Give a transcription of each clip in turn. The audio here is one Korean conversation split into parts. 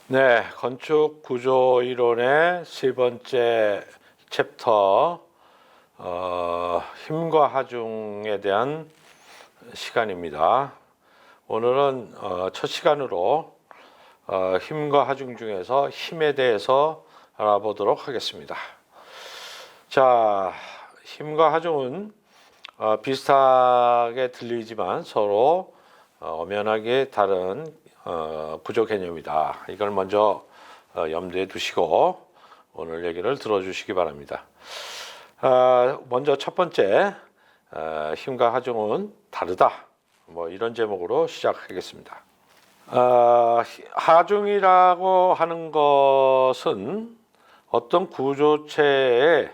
네, 건축 구조 이론의 세 번째 챕터, 힘과 하중에 대한 시간입니다. 오늘은 첫 시간으로 힘과 하중 중에서 힘에 대해서 알아보도록 하겠습니다. 자, 힘과 하중은 비슷하게 들리지만 서로 엄연하게 다른 구조 개념이다. 이걸 먼저 염두에 두시고 오늘 얘기를 들어주시기 바랍니다. 먼저 첫 번째, 힘과 하중은 다르다. 뭐 이런 제목으로 시작하겠습니다. 하중이라고 하는 것은 어떤 구조체의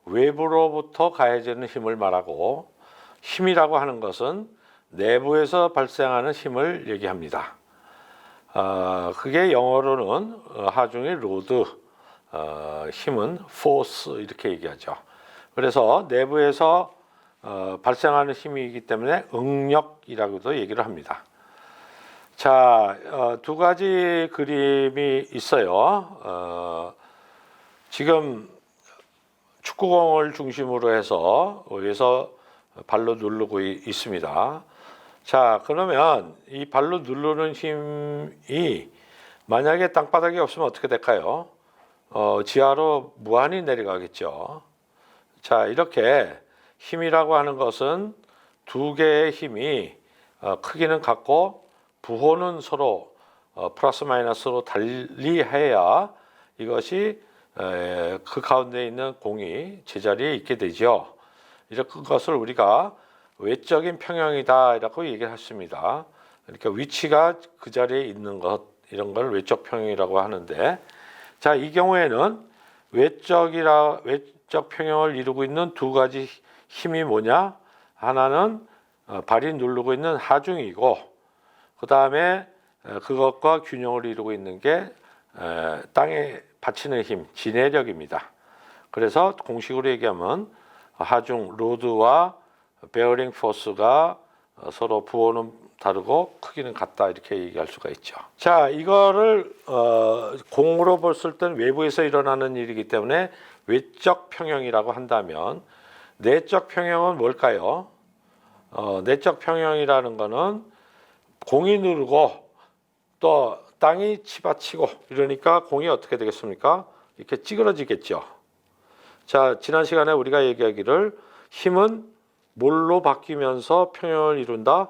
외부로부터 가해지는 힘을 말하고, 힘이라고 하는 것은 내부에서 발생하는 힘을 얘기합니다. 그게 영어로는 하중의 로드, 힘은 force 이렇게 얘기하죠. 그래서 내부에서 발생하는 힘이기 때문에 응력이라고도 얘기를 합니다. 자, 두 가지 그림이 있어요. 지금 축구공을 중심으로 해서 위에서 발로 누르고 있습니다. 자, 그러면 이 발로 누르는 힘이 만약에 땅바닥이 없으면 어떻게 될까요? 지하로 무한히 내려가겠죠. 자, 이렇게 힘이라고 하는 것은 두 개의 힘이 크기는 같고 부호는 서로 플러스 마이너스로 달리해야 이것이 그 가운데 있는 공이 제자리에 있게 되죠. 이런 것을 우리가 외적인 평형이다라고 얘기를 했습니다. 그러니까 위치가 그 자리에 있는 것, 이런 걸 외적 평형이라고 하는데, 자, 이 경우에는 외적 평형을 이루고 있는 두 가지 힘이 뭐냐? 하나는 발이 누르고 있는 하중이고, 그 다음에 그것과 균형을 이루고 있는 게 땅에 받치는 힘, 진해력입니다. 그래서 공식으로 얘기하면 하중 로드와 베어링 포스가 서로 부호는 다르고 크기는 같다, 이렇게 얘기할 수가 있죠. 자, 이거를 공으로 봤을 때는 외부에서 일어나는 일이기 때문에 외적 평형이라고 한다면, 내적 평형은 뭘까요? 내적 평형이라는 거는 공이 누르고 또 땅이 치받치고 이러니까 공이 어떻게 되겠습니까? 이렇게 찌그러지겠죠. 자, 지난 시간에 우리가 얘기하기를 힘은 뭘로 바뀌면서 평형을 이룬다?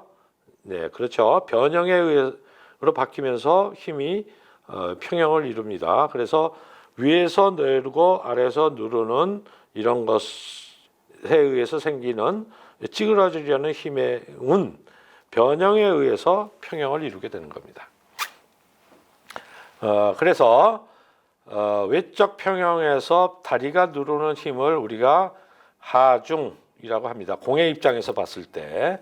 네, 그렇죠. 변형에 의해서 바뀌면서 힘이 평형을 이룹니다. 그래서 위에서 내리고 아래에서 누르는 이런 것에 의해서 생기는 찌그러지려는 힘의 변형에 의해서 평형을 이루게 되는 겁니다. 그래서 외적 평형에서 다리가 누르는 힘을 우리가 하중이라고 합니다. 공의 입장에서 봤을 때,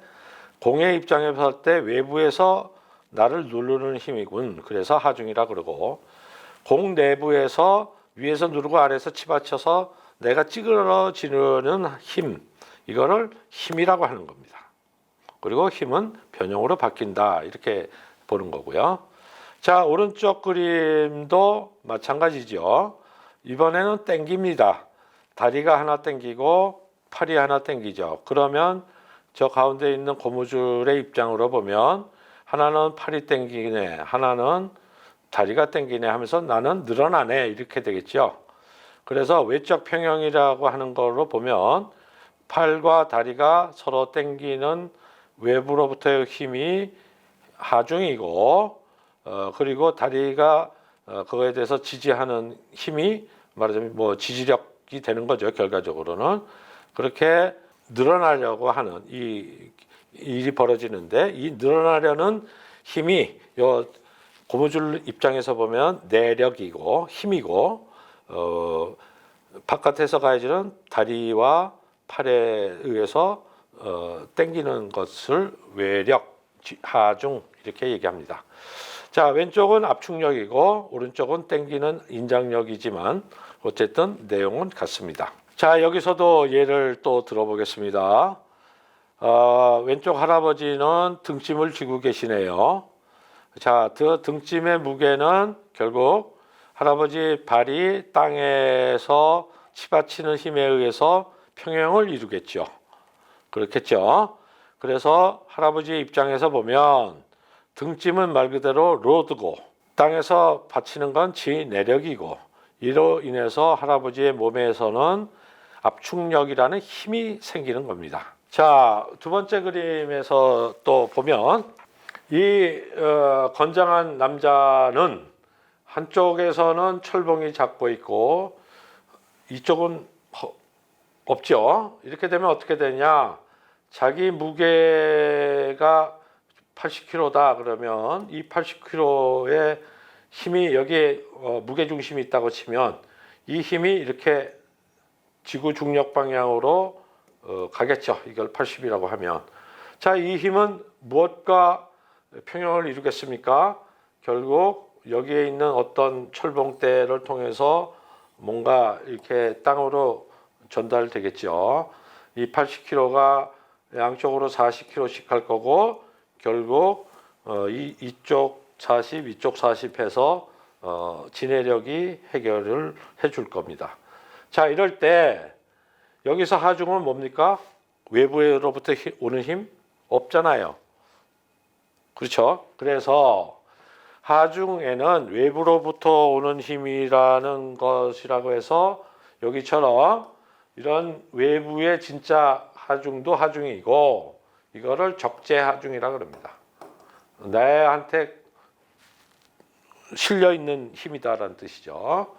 외부에서 나를 누르는 힘이군. 그래서 하중이라 그러고, 공 내부에서 위에서 누르고 아래에서 치받쳐서 내가 찌그러지는 힘, 이거를 힘이라고 하는 겁니다. 그리고 힘은 변형으로 바뀐다, 이렇게 보는 거고요. 자, 오른쪽 그림도 마찬가지죠. 이번에는 땡깁니다. 다리가 하나 땡기고 팔이 하나 땡기죠. 그러면 저 가운데 있는 고무줄의 입장으로 보면 하나는 팔이 땡기네, 하나는 다리가 땡기네 하면서 나는 늘어나네, 이렇게 되겠죠. 그래서 외적 평형이라고 하는 걸로 보면 팔과 다리가 서로 땡기는 외부로부터의 힘이 하중이고, 그리고 다리가 그거에 대해서 지지하는 힘이 말하자면 뭐 지지력이 되는 거죠. 결과적으로는 그렇게 늘어나려고 하는 이 일이 벌어지는데, 이 늘어나려는 힘이 요 고무줄 입장에서 보면 내력이고 힘이고, 바깥에서 가해지는 다리와 팔에 의해서 땡기는 것을 외력, 하중 이렇게 얘기합니다. 자, 왼쪽은 압축력이고 오른쪽은 땡기는 인장력이지만 어쨌든 내용은 같습니다. 자, 여기서도 예를 또 들어보겠습니다. 왼쪽 할아버지는 등짐을 쥐고 계시네요. 자, 등짐의 무게는 결국 할아버지 발이 땅에서 치받치는 힘에 의해서 평형을 이루겠죠. 그렇겠죠. 그래서 할아버지 입장에서 보면 등짐은 말 그대로 로드고 땅에서 받치는 건 지내력이고 이로 인해서 할아버지의 몸에서는 압축력이라는 힘이 생기는 겁니다. 자, 두 번째 그림에서 또 보면 이 건장한 남자는 한쪽에서는 철봉이 잡고 있고 이쪽은 없죠. 이렇게 되면 어떻게 되냐? 자기 무게가 80kg다 그러면 이 80kg의 힘이 여기에 무게 중심이 있다고 치면 이 힘이 이렇게 지구 중력 방향으로 가겠죠. 이걸 80이라고 하면. 자, 이 힘은 무엇과 평형을 이루겠습니까? 결국 여기에 있는 어떤 철봉대를 통해서 뭔가 이렇게 땅으로 전달되겠죠. 이 80kg가 양쪽으로 40kg씩 할 거고 결국 이쪽 40, 이쪽 40 해서 지내력이 해결을 해줄 겁니다. 자, 이럴 때 여기서 하중은 뭡니까? 외부로부터 오는 힘? 없잖아요. 그렇죠? 그래서 하중에는 외부로부터 오는 힘이라는 것이라고 해서 여기처럼 이런 외부의 진짜 하중도 하중이고 이거를 적재 하중이라고 합니다. 나한테 실려 있는 힘이다라는 뜻이죠.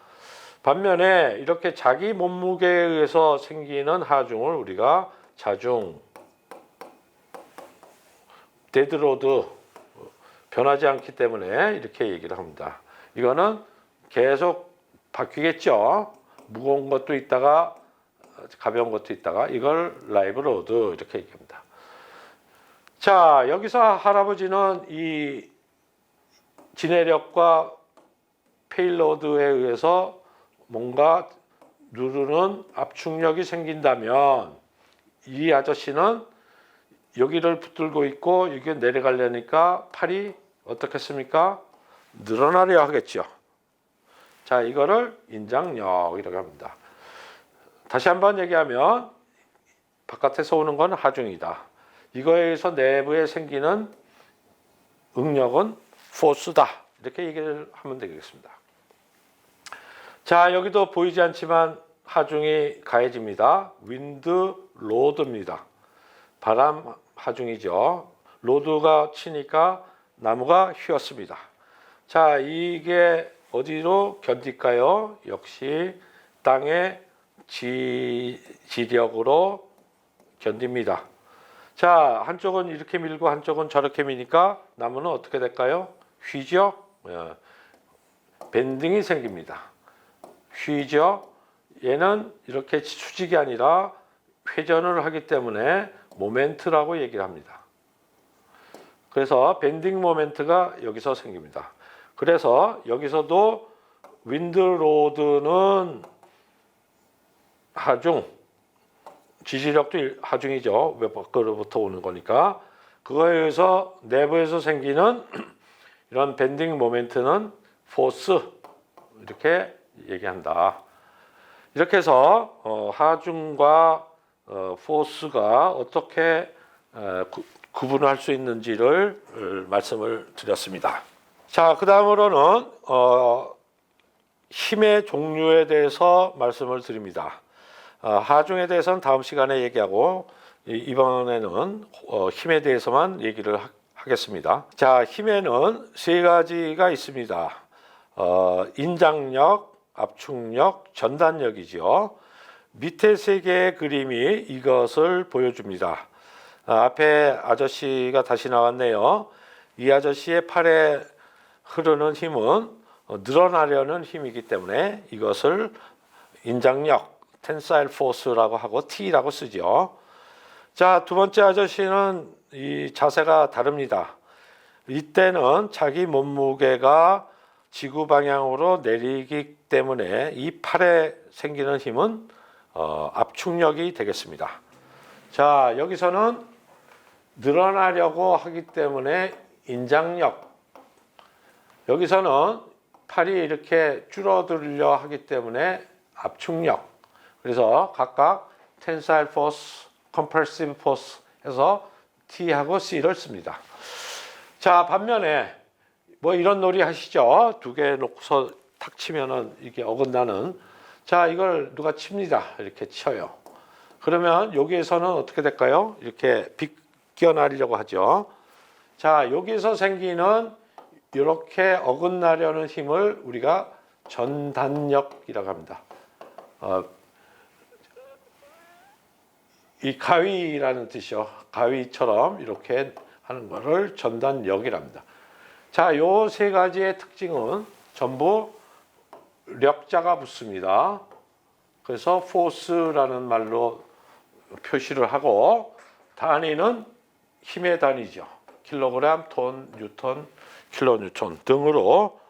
반면에 이렇게 자기 몸무게에 의해서 생기는 하중을 우리가 자중, 데드로드, 변하지 않기 때문에 이렇게 얘기를 합니다. 이거는 계속 바뀌겠죠. 무거운 것도 있다가 가벼운 것도 있다가 이걸 라이브 로드 이렇게 얘기합니다. 자, 여기서 할아버지는 이 지내력과 페일로드에 의해서 뭔가 누르는 압축력이 생긴다면 이 아저씨는 여기를 붙들고 있고 이게 내려가려니까 팔이 어떻겠습니까? 늘어나려 하겠죠. 자, 이거를 인장력이라고 합니다. 다시 한번 얘기하면 바깥에서 오는 건 하중이다. 이거에 의해서 내부에 생기는 응력은 포스다. 이렇게 얘기를 하면 되겠습니다. 자, 여기도 보이지 않지만 하중이 가해집니다. 윈드 로드입니다. 바람 하중이죠. 로드가 치니까 나무가 휘었습니다. 자, 이게 어디로 견딜까요? 역시 땅의 지력으로 견딥니다. 자, 한쪽은 이렇게 밀고 한쪽은 저렇게 미니까 나무는 어떻게 될까요? 휘죠. 밴딩이 생깁니다. 휘죠. 얘는 이렇게 수직이 아니라 회전을 하기 때문에 모멘트라고 얘기를 합니다. 그래서 밴딩 모멘트가 여기서 생깁니다. 그래서 여기서도 윈드 로드는 하중, 지지력도 하중이죠. 외부로부터 오는 거니까. 그거에 의해서 내부에서 생기는 이런 밴딩 모멘트는 포스 이렇게 얘기한다. 이렇게 해서 하중과 포스가 어떻게 구분할 수 있는지를 말씀을 드렸습니다. 자, 그 다음으로는 힘의 종류에 대해서 말씀을 드립니다. 하중에 대해서는 다음 시간에 얘기하고 이번에는 힘에 대해서만 얘기를 하겠습니다. 자, 힘에는 세 가지가 있습니다. 인장력, 압축력, 전단력이죠. 밑에 세 개의 그림이 이것을 보여줍니다. 앞에 아저씨가 다시 나왔네요. 이 아저씨의 팔에 흐르는 힘은 늘어나려는 힘이기 때문에 이것을 인장력, 텐사일 포스라고 하고 T라고 쓰죠. 자, 두 번째 아저씨는 이 자세가 다릅니다. 이때는 자기 몸무게가 지구 방향으로 내리기 때문에 이 팔에 생기는 힘은 압축력이 되겠습니다. 자, 여기서는 늘어나려고 하기 때문에 인장력, 여기서는 팔이 이렇게 줄어들려 하기 때문에 압축력. 그래서 각각 tensile force, compressive force 해서 T하고 C를 씁니다. 자, 반면에 뭐 이런 놀이 하시죠. 두 개 놓고서 탁 치면은 이게 어긋나는. 자, 이걸 누가 칩니다. 이렇게 쳐요. 그러면 여기에서는 어떻게 될까요? 이렇게 비껴나려고 하죠. 자, 여기서 생기는 이렇게 어긋나려는 힘을 우리가 전단력이라고 합니다. 이 가위라는 뜻이요. 가위처럼 이렇게 하는 것을 전단력이랍니다. 자, 요 세 가지의 특징은 전부 력자가 붙습니다. 그래서 force라는 말로 표시를 하고 단위는 힘의 단위죠. 킬로그램, 톤, 뉴턴, 킬로뉴턴 등으로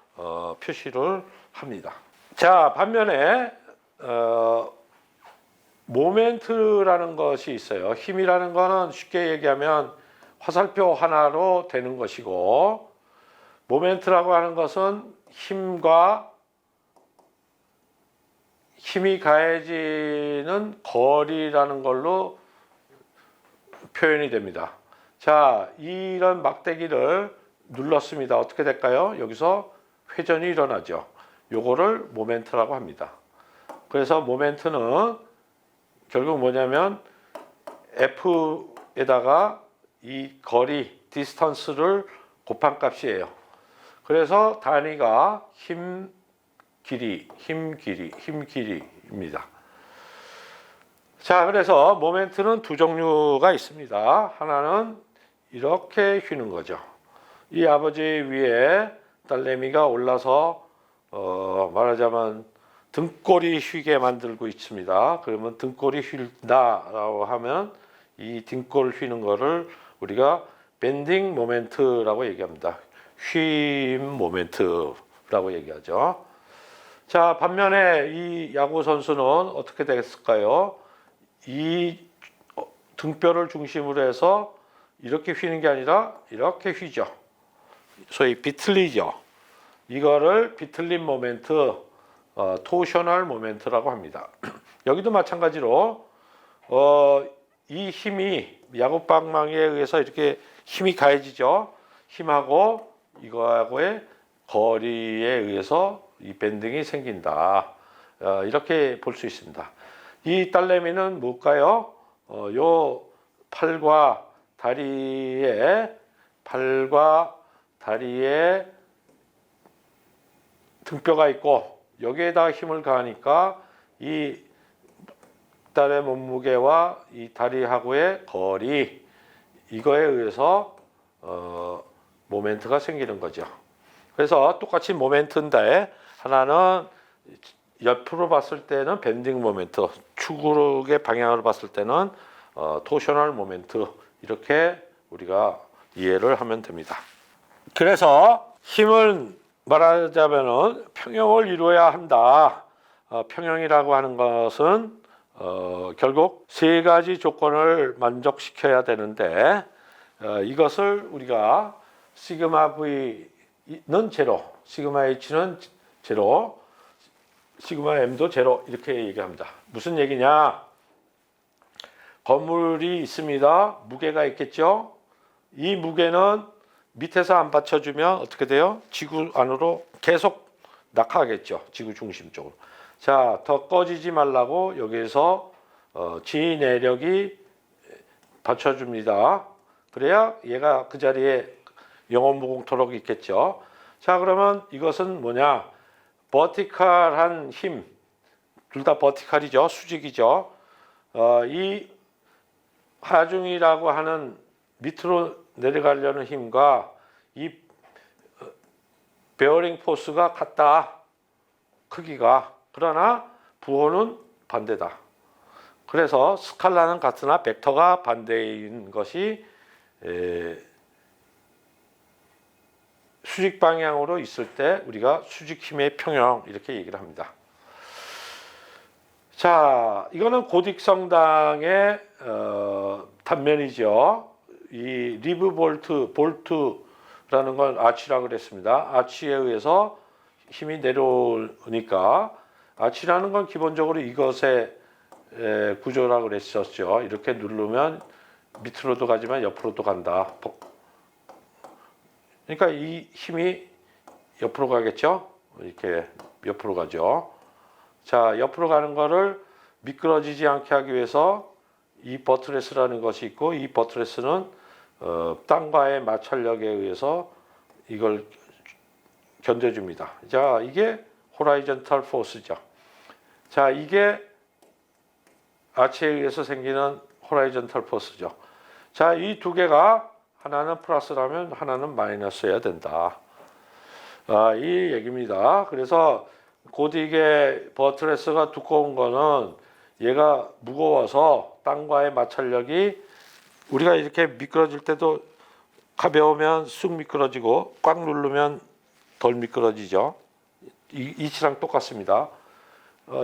표시를 합니다. 자, 반면에 모멘트라는 것이 있어요. 힘이라는 것은 쉽게 얘기하면 화살표 하나로 되는 것이고, 모멘트라고 하는 것은 힘이 가해지는 거리라는 걸로 표현이 됩니다. 자, 이런 막대기를 눌렀습니다. 어떻게 될까요? 여기서 회전이 일어나죠. 요거를 모멘트라고 합니다. 그래서 모멘트는 결국 뭐냐면 F에다가 이 거리, 디스턴스를 곱한 값이에요. 그래서 단위가 힘 길이입니다. 자, 그래서 모멘트는 두 종류가 있습니다. 하나는 이렇게 휘는 거죠. 이 아버지 위에 딸내미가 올라서 말하자면 등골이 휘게 만들고 있습니다. 그러면 등골이 휜다라고 하면 이 등골 휘는 거를 우리가 밴딩 모멘트라고 얘기합니다. 휜 모멘트라고 얘기하죠. 자, 반면에 이 야구 선수는 어떻게 됐을까요? 이 등뼈를 중심으로 해서 이렇게 휘는 게 아니라 이렇게 휘죠. 소위 비틀리죠. 이거를 비틀림 모멘트, 토셔널 모멘트라고 합니다. 여기도 마찬가지로 이 힘이 야구방망이에 의해서 이렇게 힘이 가해지죠. 힘하고 이거하고의 거리에 의해서 이 밴딩이 생긴다. 이렇게 볼 수 있습니다. 이 딸내미는 뭘까요? 요 팔과 다리에 등뼈가 있고 여기에다 힘을 가하니까 이 딸의 몸무게와 이 다리하고의 거리 이거에 의해서 모멘트가 생기는 거죠. 그래서 똑같이 모멘트인데 하나는 옆으로 봤을 때는 밴딩 모멘트, 축의 방향으로 봤을 때는 토셔널 모멘트 이렇게 우리가 이해를 하면 됩니다. 그래서 힘을 말하자면은 평형을 이루어야 한다. 평형이라고 하는 것은 결국 세 가지 조건을 만족시켜야 되는데 이것을 우리가 시그마 V는 제로, 시그마 H는 제로, 시그마 M도 제로 이렇게 얘기합니다. 무슨 얘기냐? 건물이 있습니다. 무게가 있겠죠? 이 무게는 밑에서 안 받쳐주면 어떻게 돼요? 지구 안으로 계속 낙하하겠죠. 지구 중심 쪽으로. 자, 더 꺼지지 말라고 여기에서 지 내력이 받쳐줍니다. 그래야 얘가 그 자리에 영원무궁토록 있겠죠. 자, 그러면 이것은 뭐냐? 버티컬한 힘, 둘 다 버티컬이죠. 수직이죠. 이 하중이라고 하는 밑으로 내려가려는 힘과 이 베어링 포스가 같다. 크기가. 그러나 부호는 반대다. 그래서 스칼라는 같으나 벡터가 반대인 것이 수직 방향으로 있을 때 우리가 수직 힘의 평형 이렇게 얘기를 합니다. 자, 이거는 고딕성당의 단면이죠. 이 리브 볼트 라는 건 아치라고 그랬습니다. 아치에 의해서 힘이 내려오니까 아치라는 건 기본적으로 이것의 구조라고 그랬었죠. 이렇게 누르면 밑으로도 가지만 옆으로도 간다. 그러니까 이 힘이 옆으로 가겠죠. 이렇게 옆으로 가죠. 자, 옆으로 가는 거를 미끄러지지 않게 하기 위해서 이 버트레스라는 것이 있고, 이 버트레스는 땅과의 마찰력에 의해서 이걸 견뎌줍니다. 자, 이게 호라이전탈 포스죠. 자, 이게 아치에 의해서 생기는 호라이전탈 포스죠. 자, 이 두 개가 하나는 플러스라면 하나는 마이너스여야 된다. 이 얘기입니다. 그래서 곧 이게 버트레스가 두꺼운 거는 얘가 무거워서 땅과의 마찰력이 우리가 이렇게 미끄러질 때도 가벼우면 쑥 미끄러지고 꽉 누르면 덜 미끄러지죠. 이치랑 똑같습니다.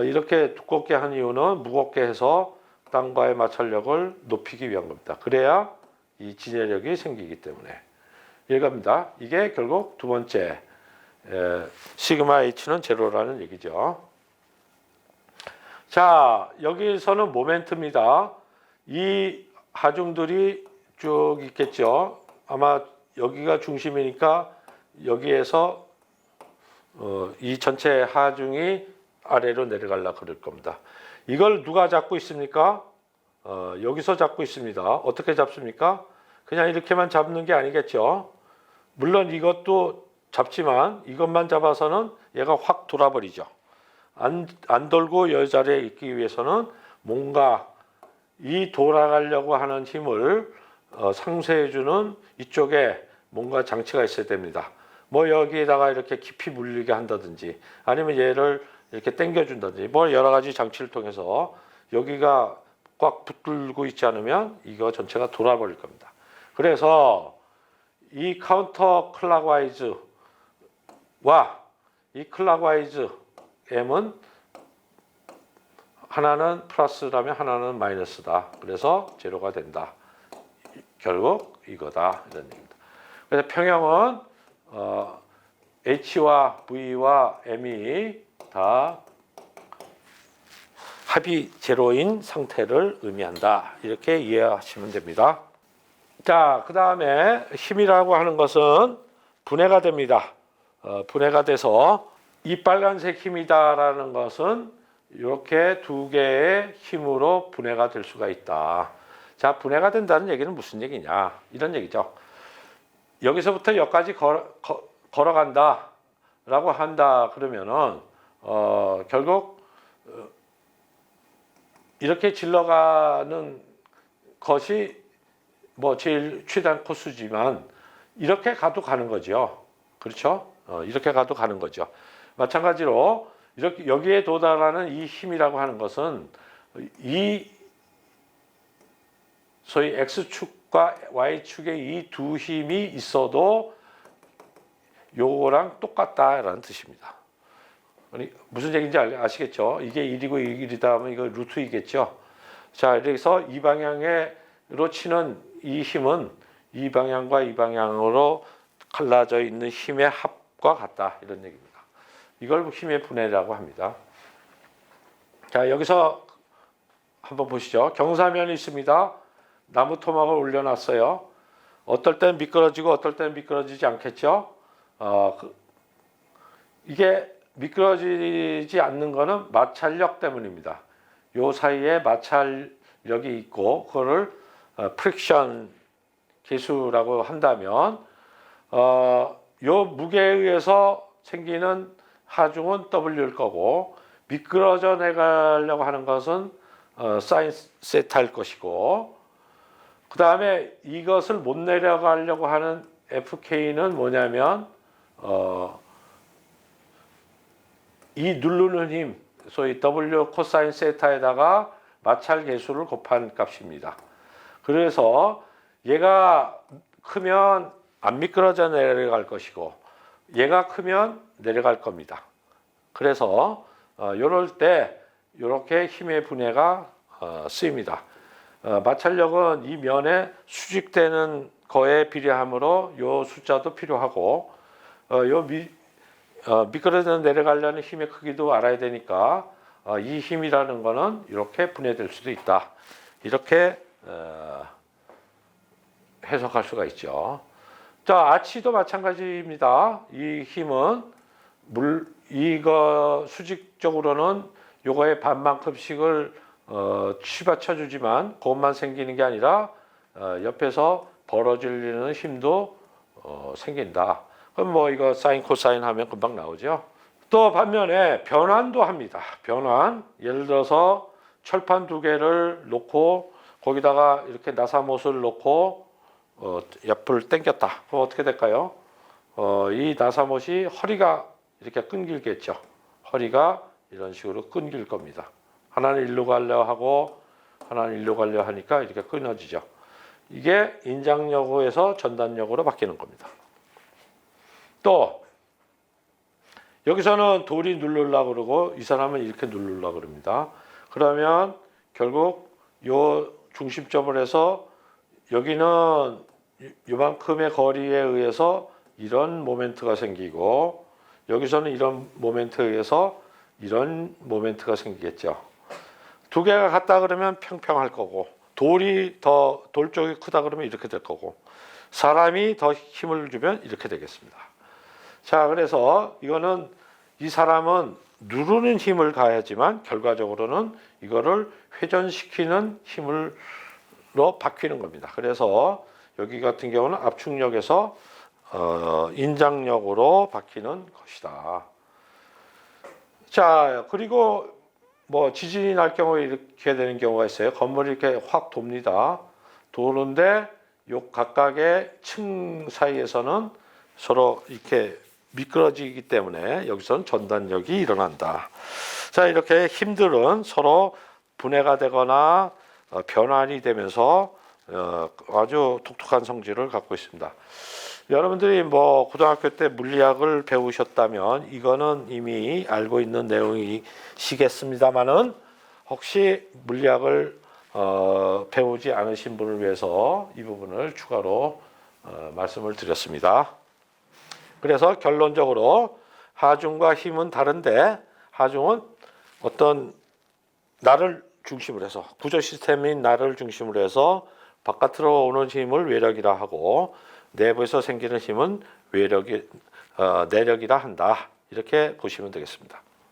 이렇게 두껍게 한 이유는 무겁게 해서 땅과의 마찰력을 높이기 위한 겁니다. 그래야 이 진해력이 생기기 때문에. 이해갑니다. 이게 결국 두 번째 시그마 H는 제로라는 얘기죠. 자, 여기서는 모멘트입니다. 이 하중들이 쭉 있겠죠. 아마 여기가 중심이니까 여기에서 이 전체 하중이 아래로 내려가려고 그럴 겁니다. 이걸 누가 잡고 있습니까? 여기서 잡고 있습니다. 어떻게 잡습니까? 그냥 이렇게만 잡는 게 아니겠죠. 물론 이것도 잡지만 이것만 잡아서는 얘가 확 돌아버리죠. 안 돌고 이 자리에 있기 위해서는 뭔가 이 돌아가려고 하는 힘을 상쇄해주는 이쪽에 뭔가 장치가 있어야 됩니다. 뭐 여기에다가 이렇게 깊이 물리게 한다든지 아니면 얘를 이렇게 당겨준다든지 뭐 여러 가지 장치를 통해서 여기가 꽉 붙들고 있지 않으면 이거 전체가 돌아버릴 겁니다. 그래서 이 카운터 클락와이즈와 이 클락와이즈 M은 하나는 플러스라면 하나는 마이너스다. 그래서 제로가 된다. 결국 이거다. 이런 얘기입니다. 그래서 평형은 H와 V와 M이 다 합이 제로인 상태를 의미한다. 이렇게 이해하시면 됩니다. 자, 그 다음에 힘이라고 하는 것은 분해가 됩니다. 분해가 돼서 이 빨간색 힘이다라는 것은 이렇게 두 개의 힘으로 분해가 될 수가 있다. 자, 분해가 된다는 얘기는 무슨 얘기냐? 이런 얘기죠. 여기서부터 여기까지 걸어간다 라고 한다 그러면은 결국 이렇게 질러가는 것이 뭐 제일 최단 코스지만 이렇게 가도 가는 거죠. 그렇죠? 이렇게 가도 가는 거죠. 마찬가지로 이렇게 여기에 도달하는 이 힘이라고 하는 것은 이 소위 X축과 Y축의 이 두 힘이 있어도 요거랑 똑같다라는 뜻입니다. 무슨 얘기인지 아시겠죠? 이게 1이고 1이다 하면 이거 루트 2겠죠? 자, 그래서 이 방향으로 치는 이 힘은 이 방향과 이 방향으로 갈라져 있는 힘의 합과 같다. 이런 얘기입니다. 이걸 힘의 분해라고 합니다. 자, 여기서 한번 보시죠. 경사면이 있습니다. 나무 토막을 올려놨어요. 어떨 땐 미끄러지고 어떨 땐 미끄러지지 않겠죠? 이게 미끄러지지 않는 거는 마찰력 때문입니다. 요 사이에 마찰력이 있고 그거를 프릭션 계수라고 한다면 요 무게에 의해서 생기는 하중은 W일 거고 미끄러져 내가려고 하는 것은 사인 세타일 것이고 그 다음에 이것을 못 내려가려고 하는 FK는 뭐냐면 이 누르는 힘, 소위 W 코사인 세타에다가 마찰 계수를 곱한 값입니다. 그래서 얘가 크면 안 미끄러져 내려갈 것이고 얘가 크면 내려갈 겁니다. 그래서 이럴 때 이렇게 힘의 분해가 쓰입니다. 마찰력은 이 면에 수직되는 거에 비례하므로 요 숫자도 필요하고 미끄러져 내려가려는 힘의 크기도 알아야 되니까 이 힘이라는 거는 이렇게 분해될 수도 있다. 이렇게 해석할 수가 있죠. 자, 아치도 마찬가지입니다. 이 힘은 이거 수직적으로는 요거의 반만큼씩을 치받쳐 주지만 그것만 생기는 게 아니라 옆에서 벌어지는 힘도 생긴다. 그럼 뭐 이거 사인 코사인 하면 금방 나오죠. 또 반면에 변환도 합니다. 변환. 예를 들어서 철판 두 개를 놓고 거기다가 이렇게 나사못을 놓고 옆을 당겼다. 그럼 어떻게 될까요? 이 나사못이 허리가 이렇게 끊길겠죠. 허리가 이런 식으로 끊길 겁니다. 하나는 일로 가려 하고 하나는 일로 가려 하니까 이렇게 끊어지죠. 이게 인장력에서 전단력으로 바뀌는 겁니다. 또 여기서는 돌이 누르려고 그러고 이 사람은 이렇게 누르려고 그럽니다. 그러면 결국 요 중심점을 해서 여기는 요만큼의 거리에 의해서 이런 모멘트가 생기고 여기서는 이런 모멘트에 의해서 이런 모멘트가 생기겠죠. 두 개가 같다 그러면 평평할 거고 돌 쪽이 크다 그러면 이렇게 될 거고 사람이 더 힘을 주면 이렇게 되겠습니다. 자, 그래서 이거는 이 사람은 누르는 힘을 가야지만 결과적으로는 이거를 회전시키는 힘으로 바뀌는 겁니다. 그래서 여기 같은 경우는 압축력에서 인장력으로 바뀌는 것이다. 자, 그리고 뭐 지진이 날 경우에 이렇게 되는 경우가 있어요. 건물이 이렇게 확 돕니다. 도는데 요 각각의 층 사이에서는 서로 이렇게 미끄러지기 때문에 여기서는 전단력이 일어난다. 자, 이렇게 힘들은 서로 분해가 되거나 변환이 되면서 아주 독특한 성질을 갖고 있습니다. 여러분들이 뭐 고등학교 때 물리학을 배우셨다면 이거는 이미 알고 있는 내용이시겠습니다만은 혹시 물리학을 배우지 않으신 분을 위해서 이 부분을 추가로 말씀을 드렸습니다. 그래서 결론적으로 하중과 힘은 다른데 하중은 어떤 나를 중심으로 해서 구조 시스템인 나를 중심으로 해서 바깥으로 오는 힘을 외력이라 하고 내부에서 생기는 힘은 내력이라 한다. 이렇게 보시면 되겠습니다.